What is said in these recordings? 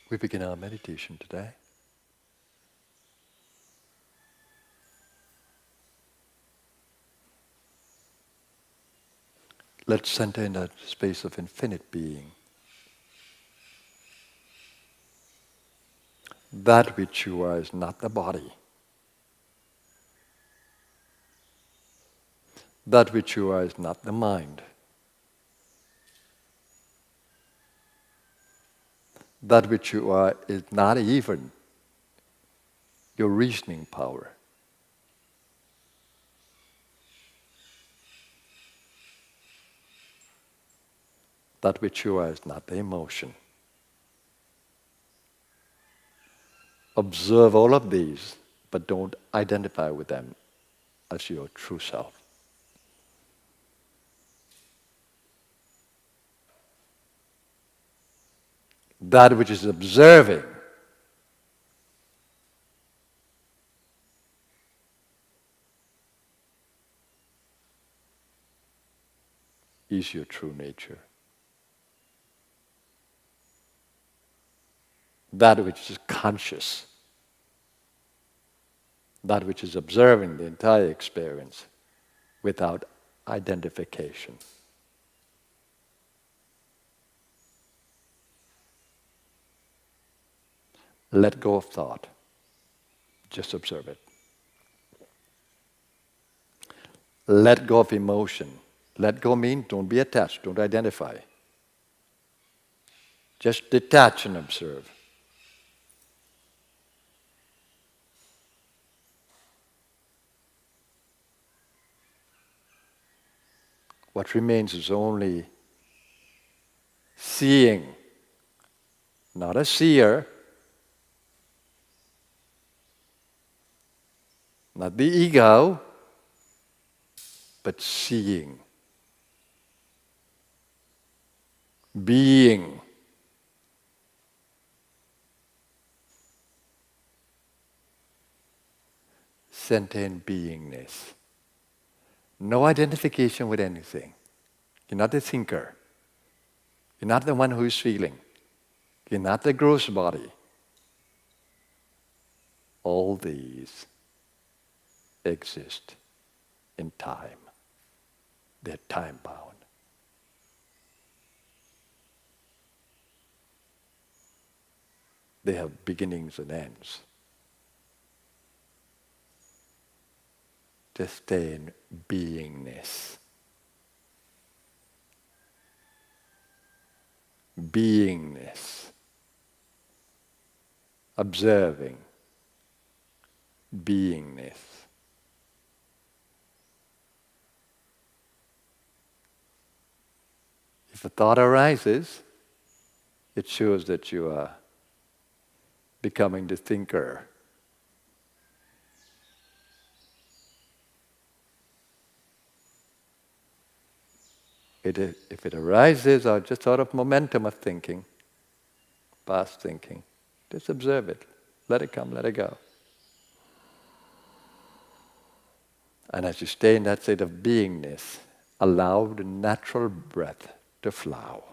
We begin our meditation today. Let's center in that space of infinite being. That which you are is not the body. That which you are is not the mind. That which you are is not even your reasoning power. That which you are is not the emotion. Observe all of these, but don't identify with them as your true self. That which is observing is your true nature. That which is conscious, that which is observing the entire experience without identification. Let go of thought. Just observe it. Let go of emotion. Let go means don't be attached, don't identify. Just detach and observe. What remains is only seeing, not a seer, not the ego, but seeing, being. Sentient beingness. No identification with anything. You're not the thinker. You're not the one who is feeling. You're not the gross body. All these exist in time. They're time-bound. They have beginnings and ends. Just stay in beingness. Beingness. Observing. Beingness. If a thought arises, it shows that you are becoming the thinker. If it arises just out of momentum of thinking, past thinking, just observe it. Let it come, let it go. And as you stay in that state of beingness, allow the natural breath to flow.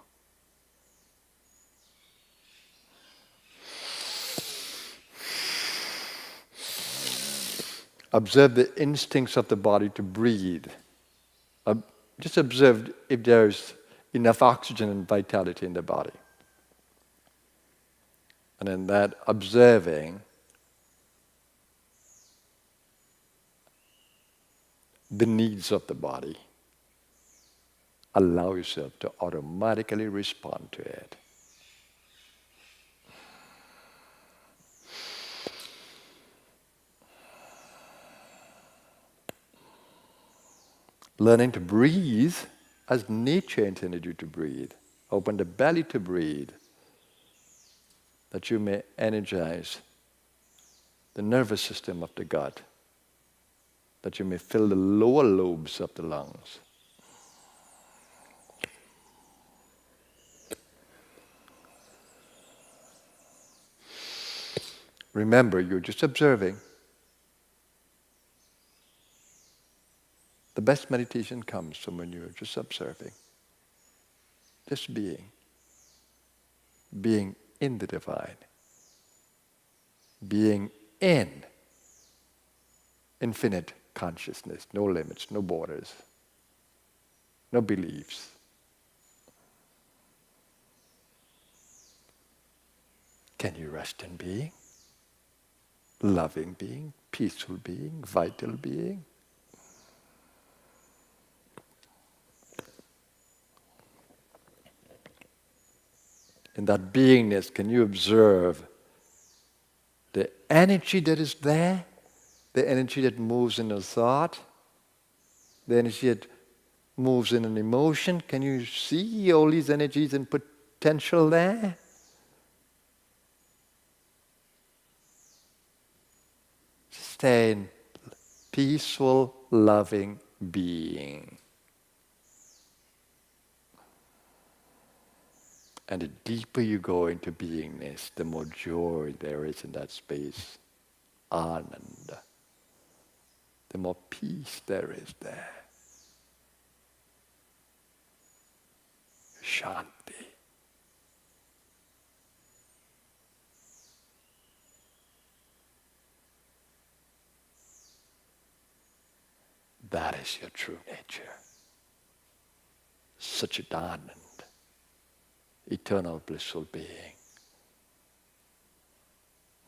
Observe the instincts of the body to breathe. Just observe if there's enough oxygen and vitality in the body. And in that observing, the needs of the body, allow yourself to automatically respond to it. Learning to breathe as nature intended you to breathe. Open the belly to breathe, that you may energize the nervous system of the gut, that you may fill the lower lobes of the lungs. Remember, you're just observing. The best meditation comes from when you're just observing, just being in the divine, being in infinite consciousness, no limits, no borders, no beliefs. Can you rest in being? Loving being, peaceful being, vital being? In that beingness, can you observe the energy that is there, the energy that moves in a thought, the energy that moves in an emotion? Can you see all these energies and potential there? Stay in peaceful, loving being. And the deeper you go into beingness, the more joy there is in that space. Ananda. The more peace there is there. Shanti. That is your true nature. Satchidanand. Eternal blissful being.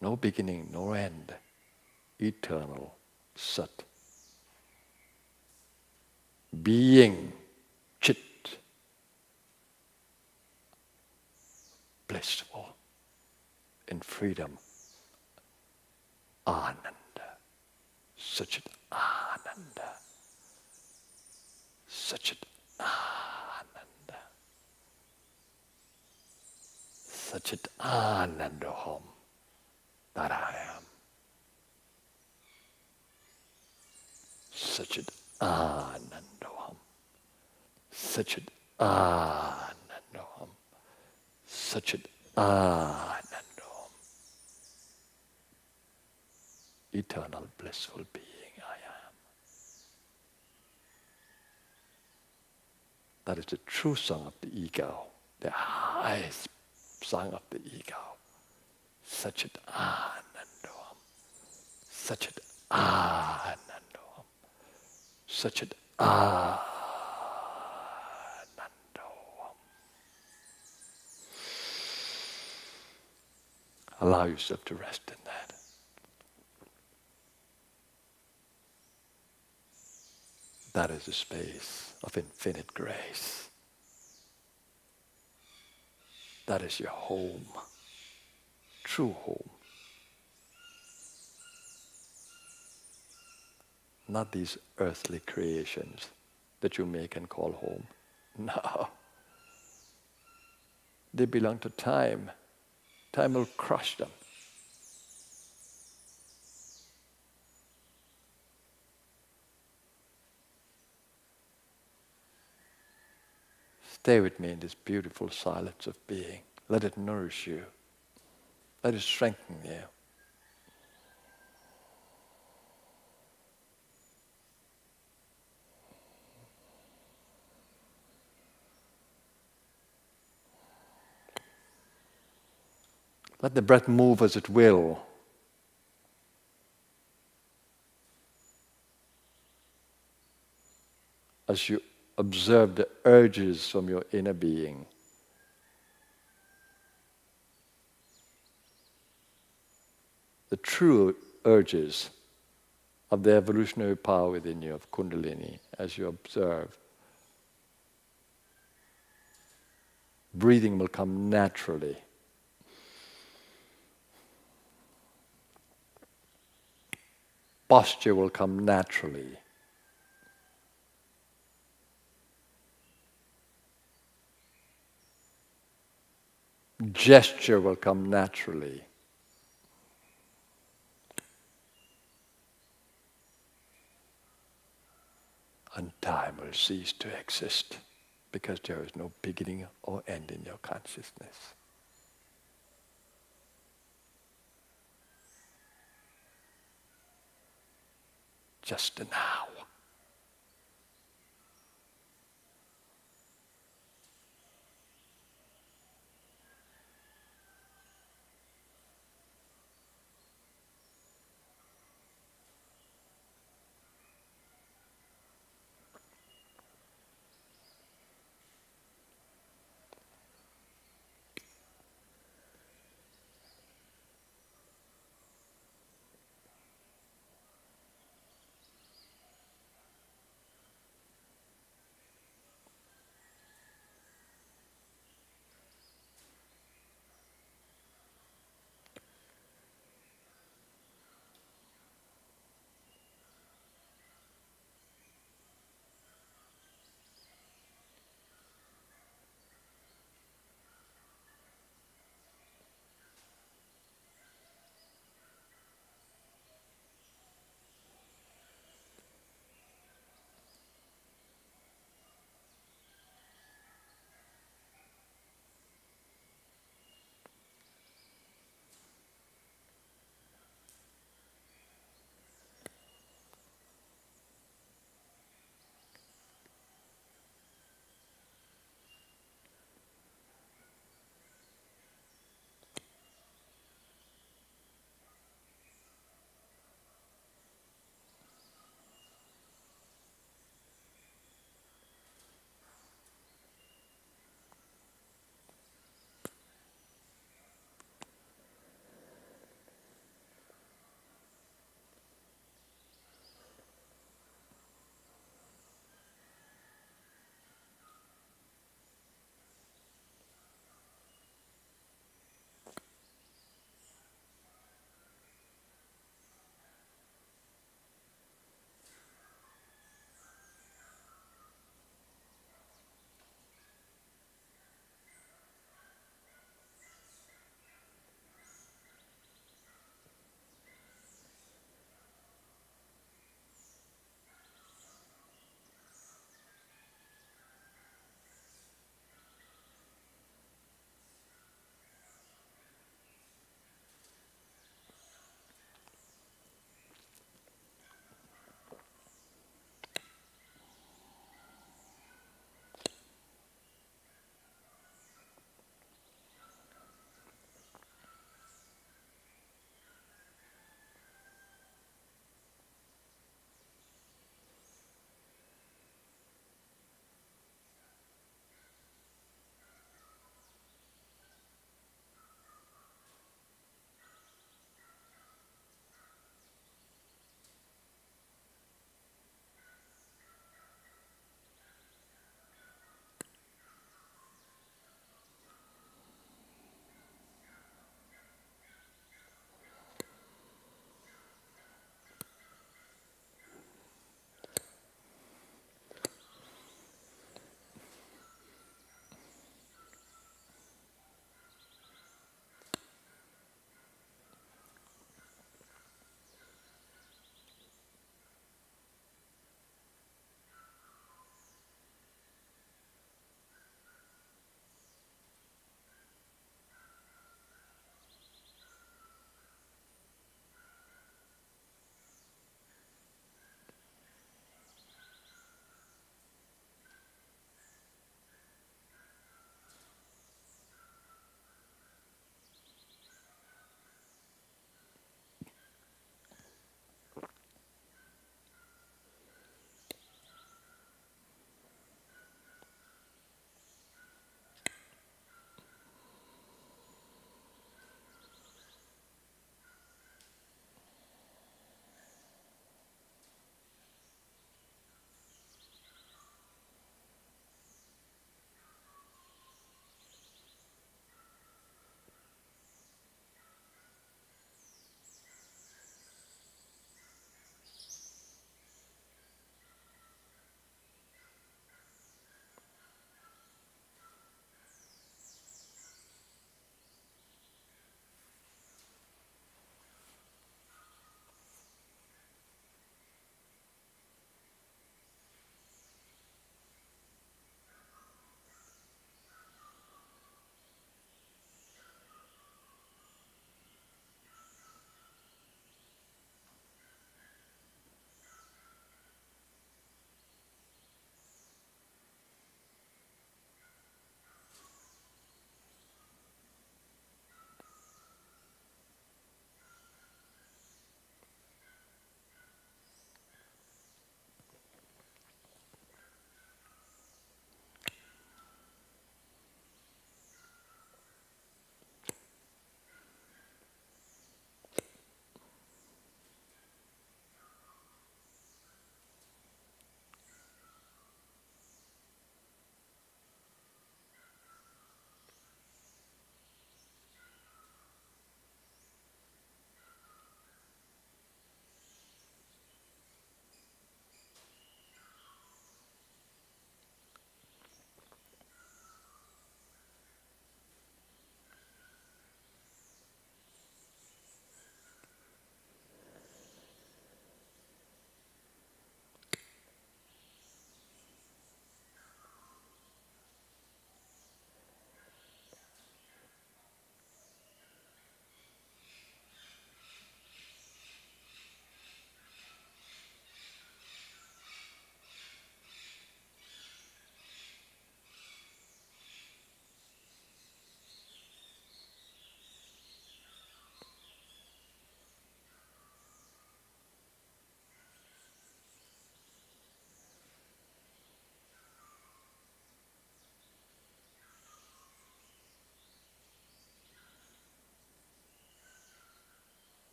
No beginning, no end. Eternal Sat. Being, Chit. Blissful. In freedom. Ananda. Satchit Ananda. Satchit Ananda. Satchit Anandaham. That I am. Satchit Anandaham. Satchit Anandaham. Satchit Anandaham. Eternal blissful being I am. That is the true song of the ego, the highest song of the ego. Satchit Anandaham. Satchit Anandaham. Satchit Anandaham. Allow yourself to rest in that. That is a space of infinite grace. That is your home, true home. Not these earthly creations that you make and call home. No. They belong to time. Time will crush them. Stay with me in this beautiful silence of being. Let it nourish you. Let it strengthen you. Let the breath move as it will. As you observe the urges from your inner being. The true urges of the evolutionary power within you, of Kundalini, as you observe. Breathing will come naturally. Posture will come naturally. Gesture will come naturally. And time will cease to exist because there is no beginning or end in your consciousness. Just the now.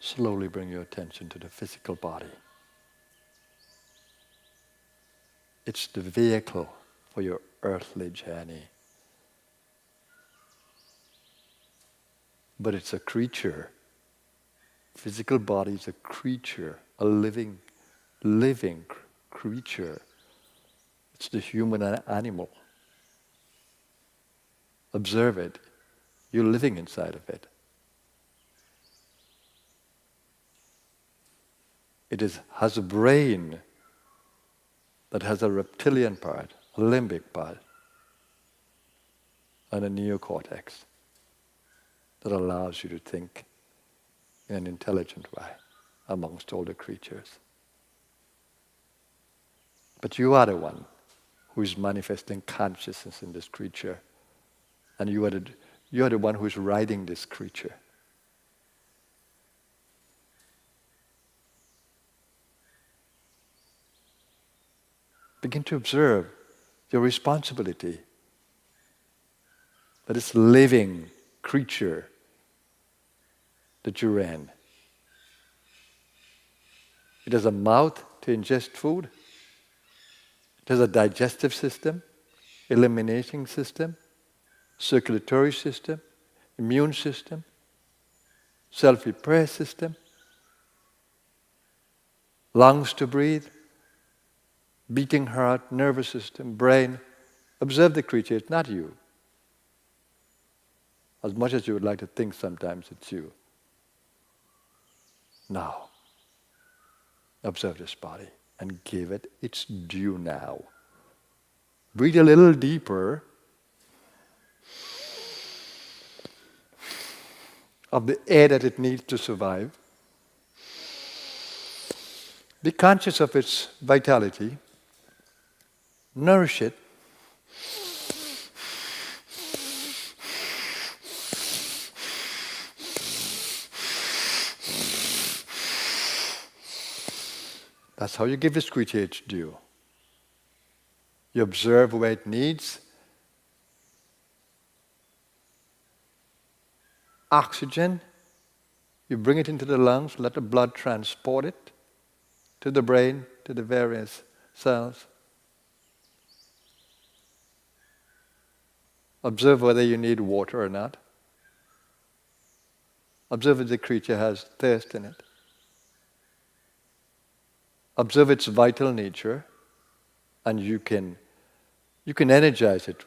slowly bring your attention to the physical body. It's the vehicle for your earthly journey. But it's a creature. Physical body is a creature, a living creature. It's the human animal. Observe it. You're living inside of it. Has a brain that has a reptilian part, a limbic part, and a neocortex that allows you to think in an intelligent way amongst all the creatures. But you are the one who is manifesting consciousness in this creature, and you are the one who is riding this creature. Begin to observe your responsibility for this living creature that you're in. It has a mouth to ingest food. It has a digestive system, elimination system, circulatory system, immune system, self-repair system, lungs to breathe, beating heart, nervous system, brain. Observe the creature, it's not you. As much as you would like to think sometimes it's you. Now, observe this body and give it its due now. Breathe a little deeper of the air that it needs to survive. Be conscious of its vitality. Nourish it. That's how you give this creature its due. You observe where it needs oxygen. You bring it into the lungs, let the blood transport it to the brain, to the various cells. Observe whether you need water or not. Observe if the creature has thirst in it. Observe its vital nature, and you can energize it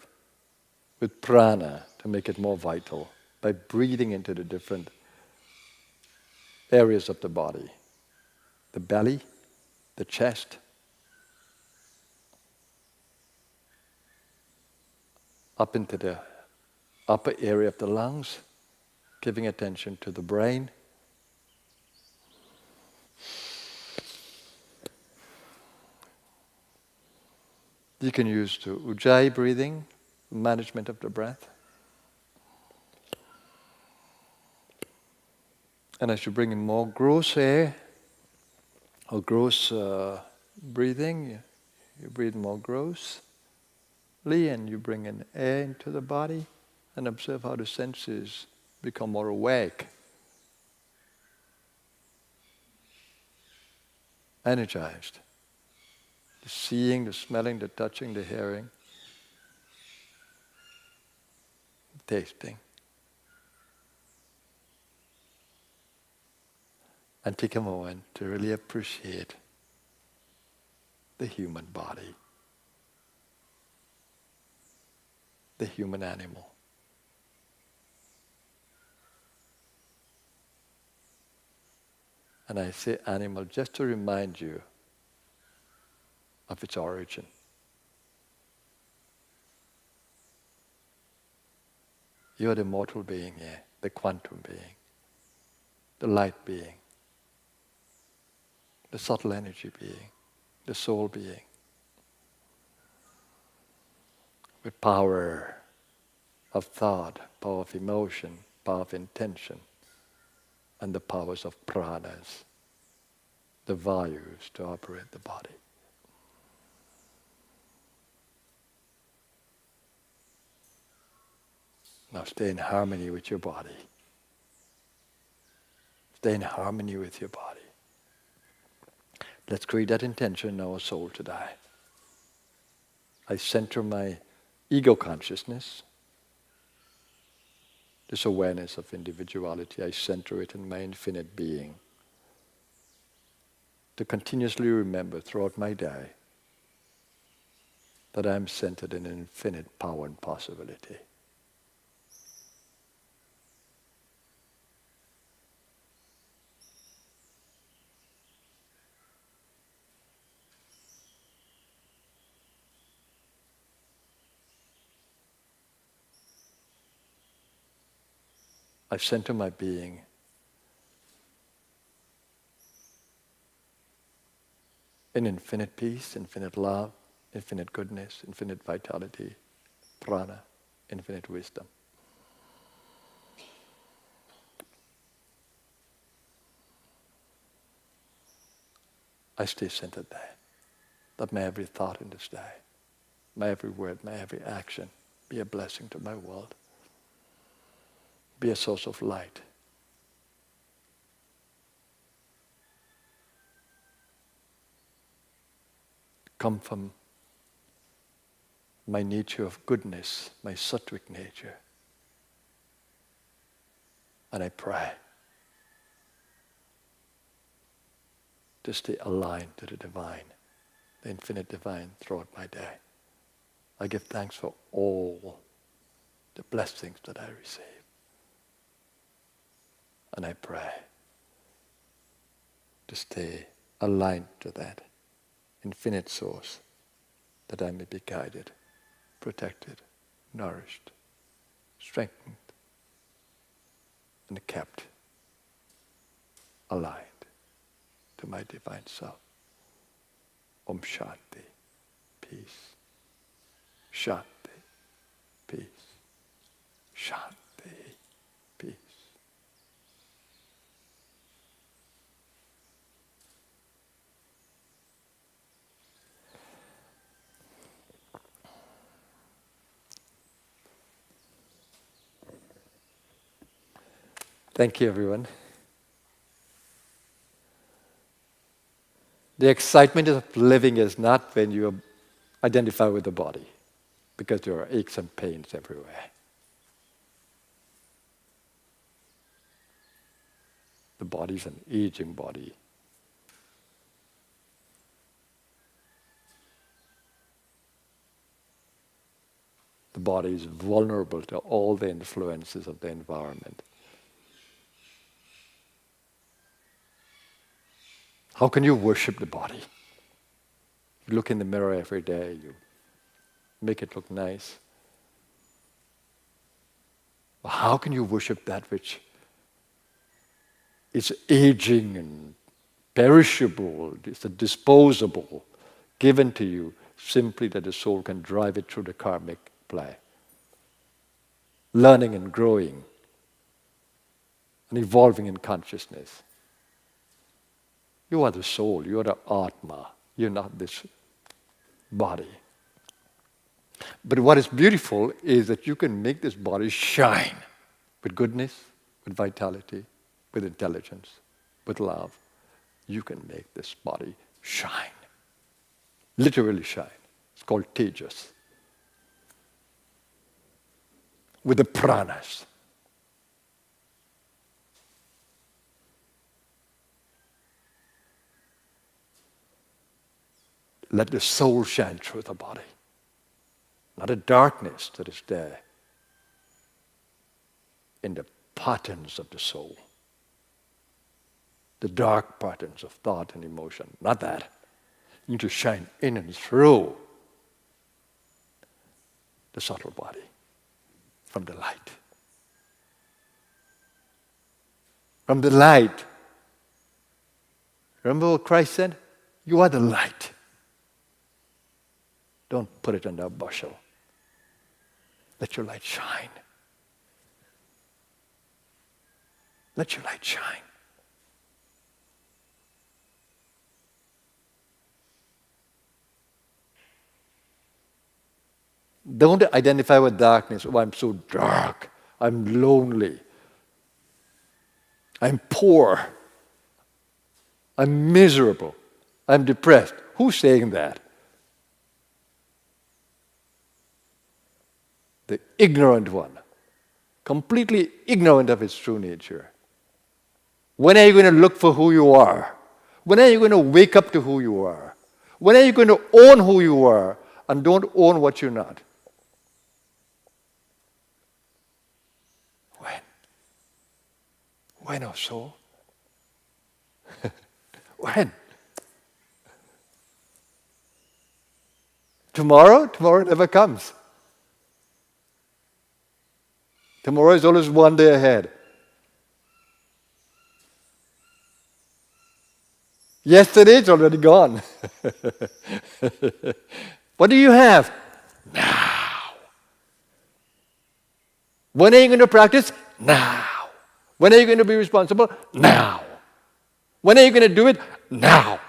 with prana to make it more vital by breathing into the different areas of the body. The belly, the chest, up into the upper area of the lungs, giving attention to the brain. You can use the Ujjayi breathing, management of the breath. And as you bring in more gross air, or gross breathing, you breathe more grossly, and you bring in air into the body, and observe how the senses become more awake, energized. The seeing, the smelling, the touching, the hearing, the tasting. And take a moment to really appreciate the human body, the human animal. And I say animal just to remind you of its origin. You're the mortal being here, the quantum being, the light being, the subtle energy being, the soul being, with power of thought, power of emotion, power of intention, and the powers of pranas, the vayus to operate the body. Now stay in harmony with your body. Stay in harmony with your body. Let's create that intention in our soul today. I center my ego consciousness, this awareness of individuality, I center it in my infinite being, to continuously remember throughout my day that I am centered in infinite power and possibility. I center my being in infinite peace, infinite love, infinite goodness, infinite vitality, prana, infinite wisdom. I stay centered there. That my every thought in this day, my every word, my every action be a blessing to my world. Be a source of light. Come from my nature of goodness, my sattvic nature. And I pray to stay aligned to the divine, the infinite divine throughout my day. I give thanks for all the blessings that I receive. And I pray to stay aligned to that infinite source, that I may be guided, protected, nourished, strengthened, and kept aligned to my divine self. Om Shanti, peace. Shanti, peace. Shanti, peace. Thank you, everyone. The excitement of living is not when you identify with the body, because there are aches and pains everywhere. The body is an aging body. The body is vulnerable to all the influences of the environment. How can you worship the body? You look in the mirror every day, you make it look nice. But how can you worship that which is aging and perishable, it's a disposable, given to you simply that the soul can drive it through the karmic play? Learning and growing and evolving in consciousness. You are the soul, you are the Atma, you're not this body. But what is beautiful is that you can make this body shine with goodness, with vitality, with intelligence, with love. You can make this body shine. Literally shine. It's called tejas. With the pranas. Let the soul shine through the body. Not a darkness that is there in the patterns of the soul. The dark patterns of thought and emotion. Not that. You need to shine in and through the subtle body from the light. From the light. Remember what Christ said? You are the light. Don't put it under a bushel. Let your light shine. Let your light shine. Don't identify with darkness. Oh, I'm so dark. I'm lonely. I'm poor. I'm miserable. I'm depressed. Who's saying that? The ignorant one. Completely ignorant of its true nature. When are you going to look for who you are? When are you going to wake up to who you are? When are you going to own who you are and don't own what you're not? When? When or so? When? Tomorrow? Tomorrow never comes. Tomorrow is always one day ahead. Yesterday is already gone. What do you have? Now. When are you going to practice? Now. When are you going to be responsible? Now. When are you going to do it? Now.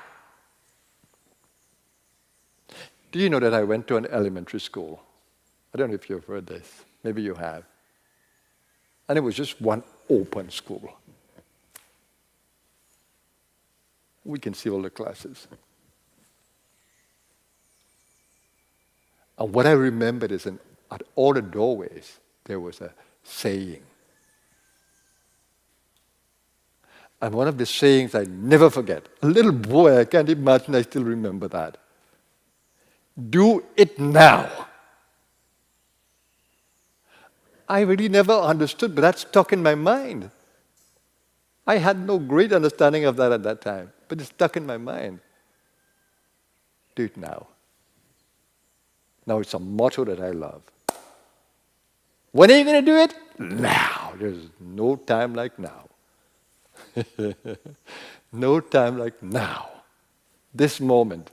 Do you know that I went to an elementary school? I don't know if you've heard this. Maybe you have. And it was just one open school. We can see all the classes. And what I remembered is at all the doorways, there was a saying. And one of the sayings I never forget. A little boy, I can't imagine I still remember that. Do it now. I really never understood, but that stuck in my mind. I had no great understanding of that at that time, but it stuck in my mind. Do it now. Now it's a motto that I love. When are you going to do it? Now. There's no time like now. No time like now. This moment.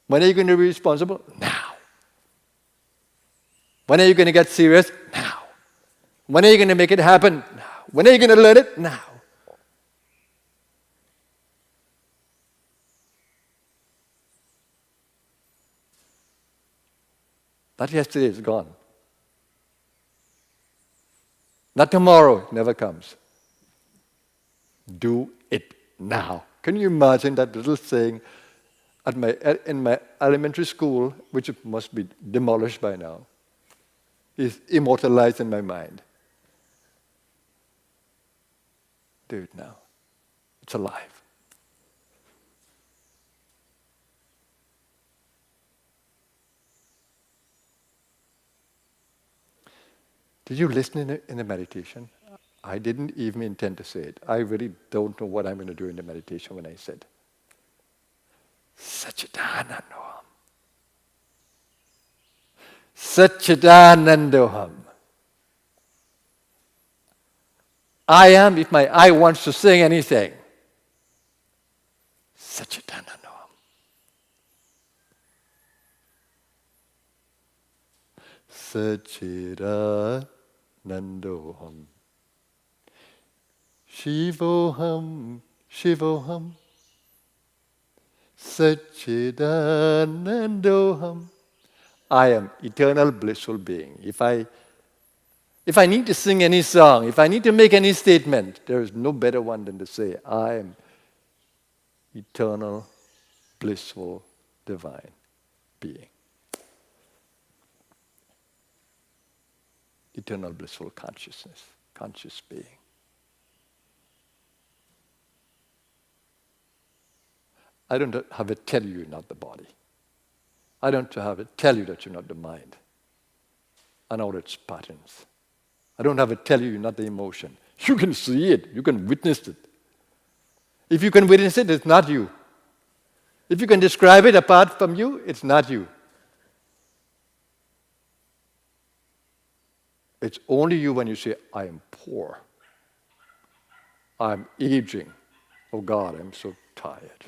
When are you going to be responsible? Now. When are you going to get serious? Now. When are you going to make it happen? Now. When are you going to learn it? Now. That yesterday is gone. Not tomorrow, it never comes. Do it now. Can you imagine that little saying in my elementary school, which must be demolished by now, is immortalized in my mind. Do it now. It's alive. Did you listen in the meditation? I didn't even intend to say it. I really don't know what I'm going to do in the meditation when I said, Satchidanandoham. Satchidanandoham. I am, if my eye wants to sing anything, Satchidanandoham. Satchidanandoham. Shivoham, Shivoham. Satchidanandoham. I am eternal blissful being. If I need to sing any song, if I need to make any statement, there is no better one than to say, I am eternal, blissful, divine being. Eternal, blissful consciousness, conscious being. I don't have to tell you you're not the body. I don't have to tell you that you're not the mind and all its patterns. I don't have to tell you you're not the emotion. You can see it. You can witness it. If you can witness it, it's not you. If you can describe it apart from you, it's not you. It's only you when you say, I am poor. I'm aging. Oh God, I'm so tired.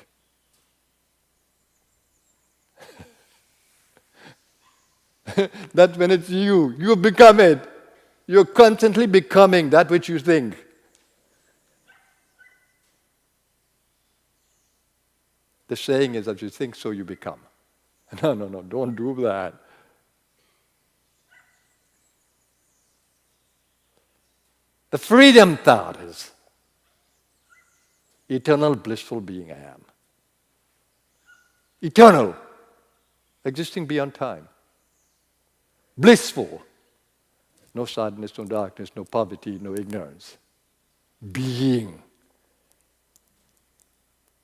That's when it's you. You become it. You're constantly becoming that which you think. The saying is that you think, so you become. No, don't do that. The freedom thought is, Eternal, blissful being I am. Eternal, existing beyond time. Blissful, no sadness, no darkness, no poverty, no ignorance. Being,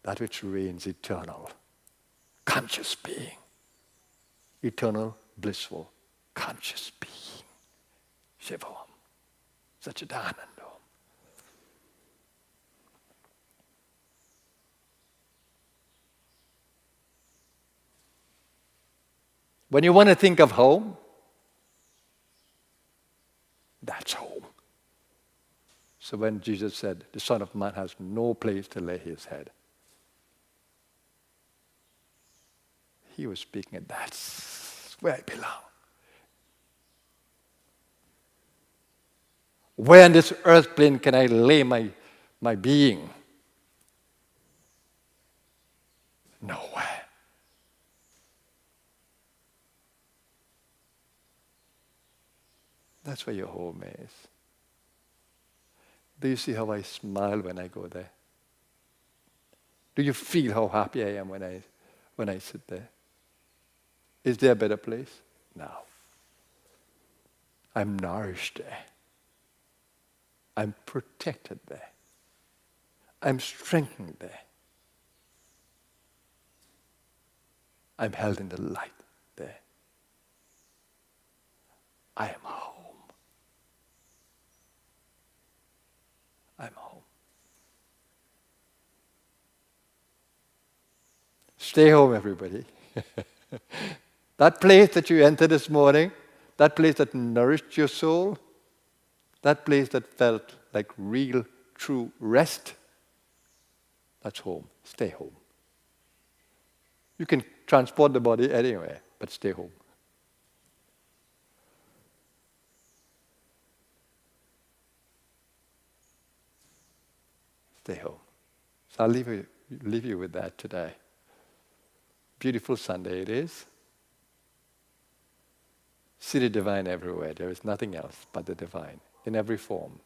that which reigns eternal. Conscious being. Eternal, blissful, conscious being. Shivam. Satchidanandam. When you want to think of home, that's home. So when Jesus said, the Son of Man has no place to lay his head, he was speaking, and that's where I belong. Where on this earth plane can I lay my being? Nowhere. That's where your home is. Do you see how I smile when I go there? Do you feel how happy I am when I sit there? Is there a better place? No. I'm nourished there. I'm protected there. I'm strengthened there. I'm held in the light there. I am home. I'm home. Stay home, everybody. That place that you entered this morning, that place that nourished your soul, that place that felt like real, true rest, that's home. Stay home. You can transport the body anywhere, but stay home. Stay home. So I'll leave you with that today. Beautiful Sunday it is. See the divine everywhere. There is nothing else but the divine in every form.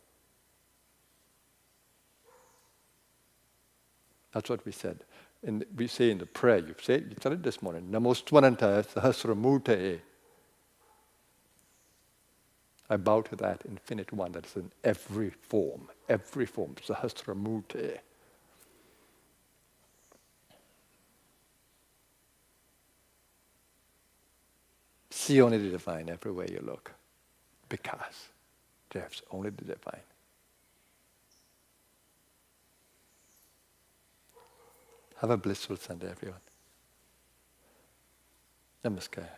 That's what we said. And we say in the prayer, you said it this morning, Namostvanantaya Sahasramurtaye. I bow to that infinite one that is in every form, Sahasramurtaye. See only the divine everywhere you look, because there's only the divine. Have a blissful Sunday, everyone. Namaskar.